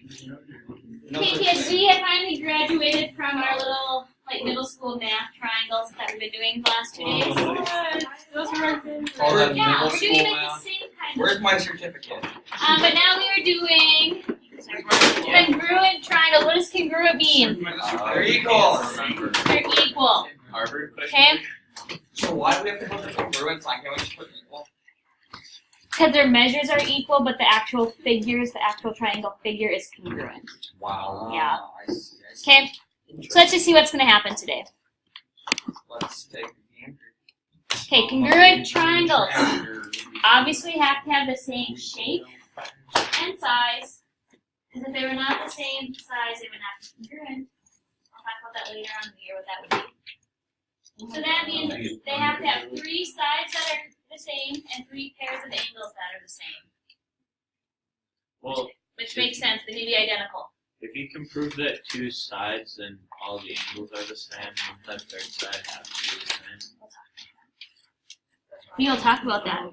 Okay, kids, we have finally graduated from our little middle school math triangles that we've been doing the last 2 days. Those were our favorite. Yeah, we're doing the same kind of. Where's my certificate? But now we are doing congruent triangle. What does congruent mean? They're equal. They're equal. Harvard question. Okay? So why do we have to put the congruent sign? Can we just put equal? Because their measures are equal, but the actual figures, the actual triangle figure is congruent. Wow. Yeah. I see. Okay? So let's just see what's going to happen today. Let's take the answer. Okay, congruent triangles obviously have to have the same shape and size. Because if they were not the same size, they would not be congruent. I'll talk about that later on in the year, what that would be. So that means they have to have 3 sides that are the same and 3 pairs of angles that are the same. Well, Which makes sense, they need to be identical. if you can prove that 2 sides and all the angles are the same, then the third side has to be the same. We'll talk about that.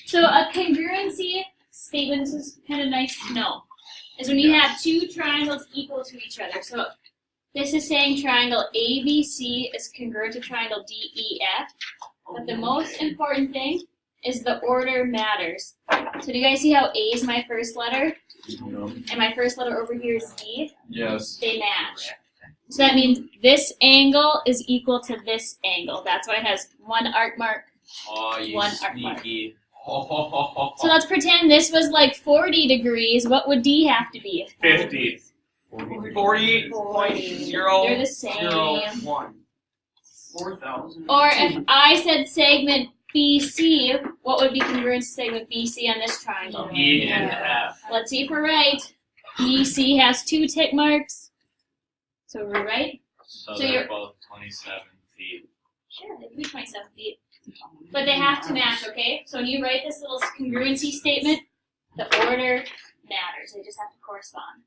So a congruency statement, this is kind of nice to know, is when you have 2 triangles equal to each other. So this is saying triangle ABC is congruent to triangle DEF. But the most important thing is the order matters. So do you guys see how A is my first letter? And my first letter over here is D? Yes. They match. So that means this angle is equal to this angle. That's why it has 1 arc mark. Oh, you One arc mark. sneaky. So let's pretend this was like 40 degrees. What would D have to be? 50. 40. 0. They're the same. 1. 4,000. Or if I said segment BC, what would be congruent to segment BC on this triangle? E and F. Let's see if we're right. BC has 2 tick marks. So we're right? So So they're you're- both 27 feet. Sure, they can be 27 feet. But they have to match, okay? So when you write this little congruency statement, the order matters. They just have to correspond.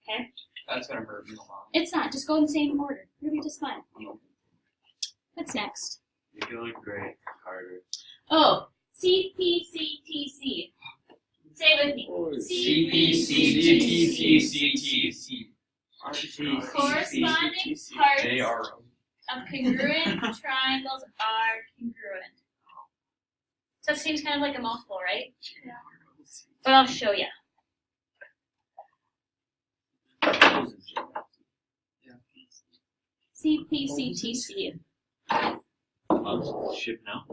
Okay? That's gonna hurt me a lot. It's not. Just go in the same order. You'll be just fine. What's next? You're doing great, Carter. Oh, CPCTC. Say it with me. CPCTCTC. Corresponding parts ARO. of congruent triangles are congruent. So it seems kind of like a mouthful, right? Yeah. But I'll show you. CPCTC. Ship now?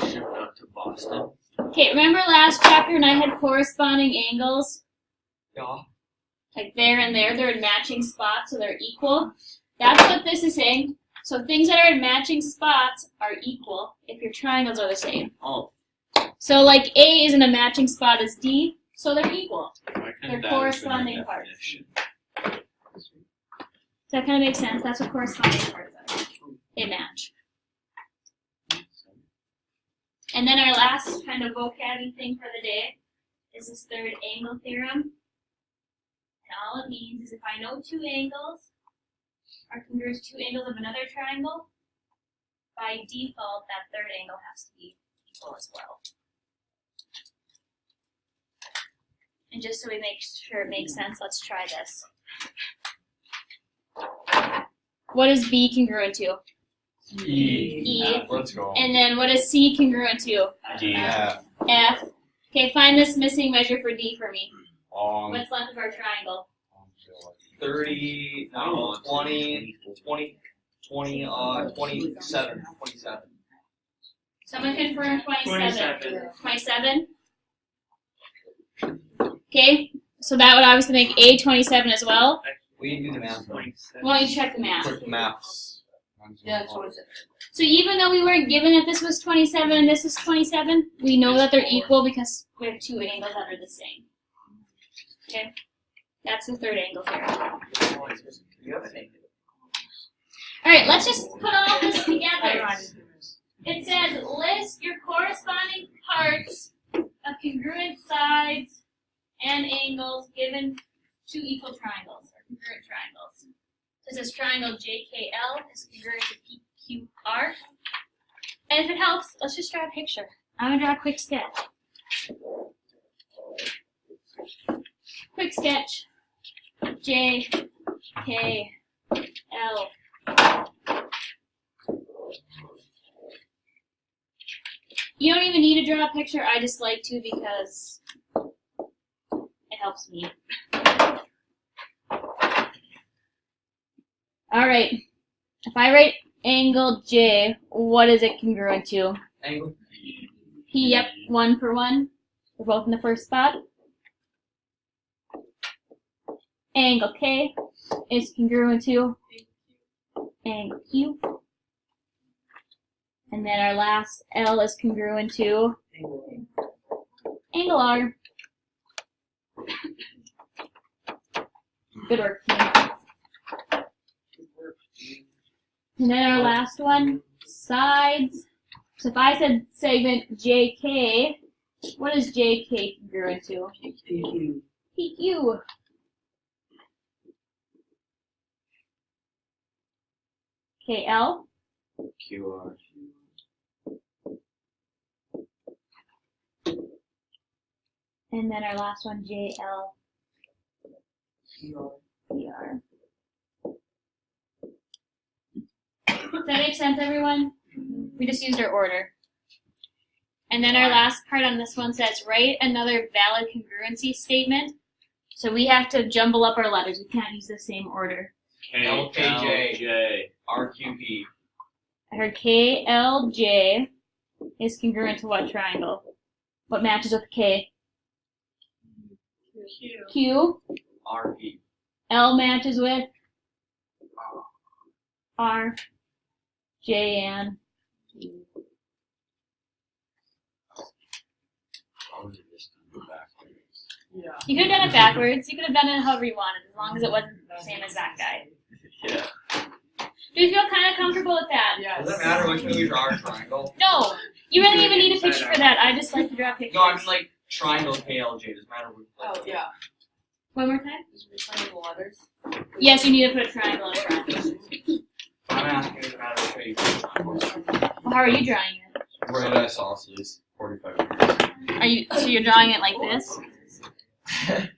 Ship out to Boston. Okay, remember last chapter when I had corresponding angles? Yeah. Like there and there, they're in matching spots, so they're equal. That's what this is saying. So things that are in matching spots are equal if your triangles are the same. Oh. So like A is in a matching spot as D, so they're equal. Why They're couldn't that corresponding have been a parts. definition? Does that kind of make sense? That's what corresponding parts are. They match. And then our last kind of vocabulary thing for the day is this third angle theorem. And all it means is if I know 2 angles are congruent to 2 angles of another triangle, by default that third angle has to be equal as well. And just so we make sure it makes sense, let's try this. What is B congruent to? E. Let's go. And then what is C congruent to? D. F. Okay, find this missing measure for D for me. What's left of our triangle? 30, no, 20, 27. 27. Someone confirm 27. 27? Okay, so that would obviously make A 27 as well. We didn't do the math. Why don't you check the math? Quick maths. Yeah, 27. So even though we weren't given that this was 27 and this is 27, we know that they're equal because we have 2 angles that are the same. Okay? That's the third angle here. Alright, let's just put all this together. It says list your corresponding parts of congruent sides and angles given 2 equal triangles or congruent triangles. So it says triangle JKL is congruent to PQR. are. And if it helps, let's just draw a picture. I'm gonna draw a quick sketch. Quick sketch. J, K, L. You don't even need to draw a picture. I just like to because it helps me. All right. If I write angle J, what is it congruent to? Angle. P, yep, 1 for 1. We're both in the first spot. Angle K is congruent to angle Q. And then our last L is congruent to angle R. Good work, team. And then our last one, sides. So if I said segment JK, what is JK congruent to? PQ. PQ. KL. QR. And then our last one, JL. PR. PR. Does that make sense, everyone? We just used our order. And then our last part on this one says, write another valid congruency statement. So we have to jumble up our letters. We can't use the same order. LKJ. RQP. I heard KLJ is congruent to what triangle? What matches with K? Q. Q. RP. L matches with R. J and Yeah. you could have done it backwards. You could have done it however you wanted, as long as it wasn't the same as that guy. Yeah. Do you feel kind of comfortable with that? Yes. Does it matter which one we draw our triangle? No. You really even need a picture for that. I just like to draw pictures. No, I mean like triangle KLJ. Does it matter which? Oh, yeah. One more time? Is reclaiming the letters? Yes, you need to put a triangle in front. I'm asking if it matters which way you draw triangle. Well, how are you drawing it? Right, I saw this 45 minutes. Are you so you're drawing it like this?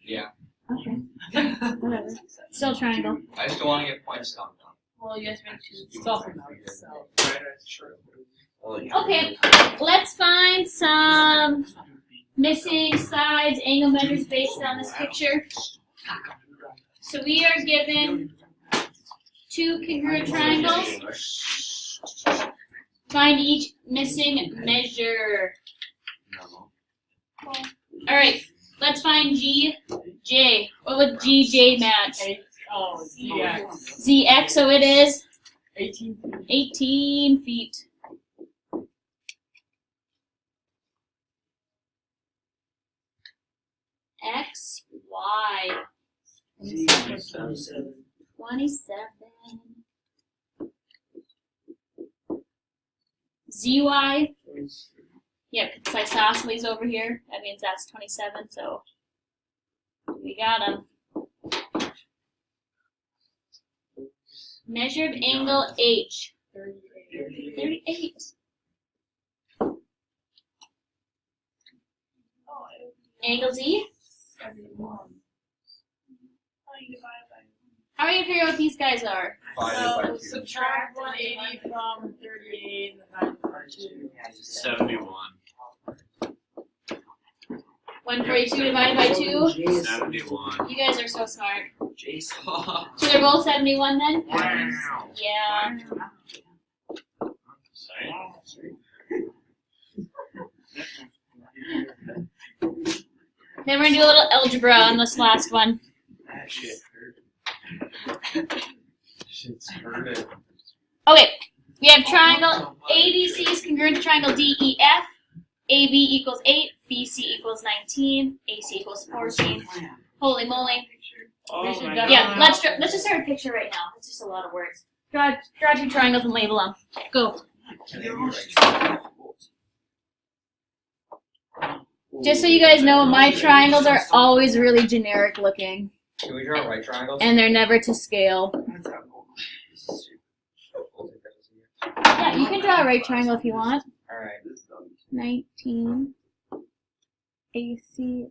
Yeah. Okay. Whatever. Still triangle. I just don't want to get points stumped on. Well, you guys make two. Something like so. Okay. Let's find some missing sides, angle measures based on this picture. So we are given two congruent triangles. Find each missing measure. Alright, let's find GJ. What would GJ match? Oh, ZX. ZX, so it is 18. 18 feet. X, Y. 27. 27. ZY. Yep, it's isosceles over here. That means that's 27, so we got them. Measured angle H. 38. Angle Z. 71. How are you gonna figure out what these guys are? Divided by So 2. subtract 180 from 38 and divide by 2. 71. 142 divided by 2. 71. You guys are so smart. Jason. So they're both 71 then? Wow. Yeah. Sorry. Then we're gonna do a little algebra on this last one. That shit hurt. Shit's hurting. Okay, we have triangle ABC is congruent to triangle DEF. AB equals 8, BC equals 19, AC equals 14. Holy moly. Oh my Yeah, let's just start a picture right now. It's just a lot of words. Draw two triangles and label them. Go. Just so you guys know, my triangles are always really generic looking, Can we draw right triangles? and they're never to scale. We'll take that as a yes. Yeah, you can draw a right triangle if you want. Alright. 19 AC.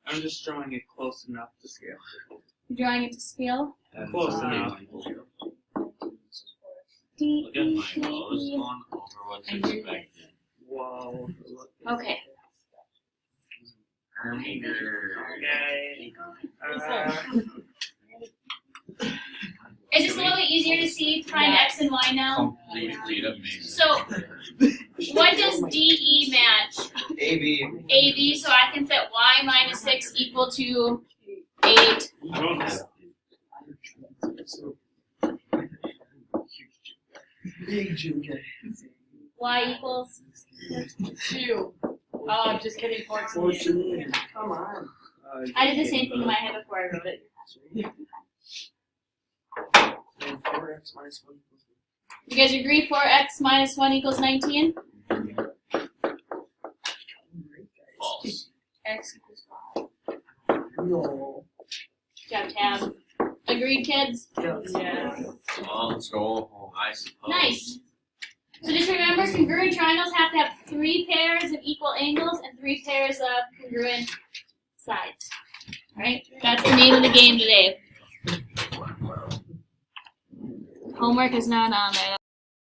I'm just drawing it close enough to scale. You're drawing it to scale. Close enough. D, Look at E, my C, nose E. going over what's I do like expected. Whoa. Okay. Okay. Is this a little bit easier to see? Find X and Y now. Completely amazing. So, what does DE match? AB. AB, so I can set Y minus 6 equal to 8. Y equals. 2. Oh, just kidding, 14. Come on. I did the same thing in my head before I wrote it. And 4x minus 1 equals You guys agree 4x minus 1 equals 19? False. X equals 5. no. Good job, Tab. Agreed, kids? Yes. Well, let's go. I suppose. Nice. So just remember, congruent triangles have to have 3 pairs of equal angles and 3 pairs of congruent sides. Alright? That's the name of the game today. Homework is not on there.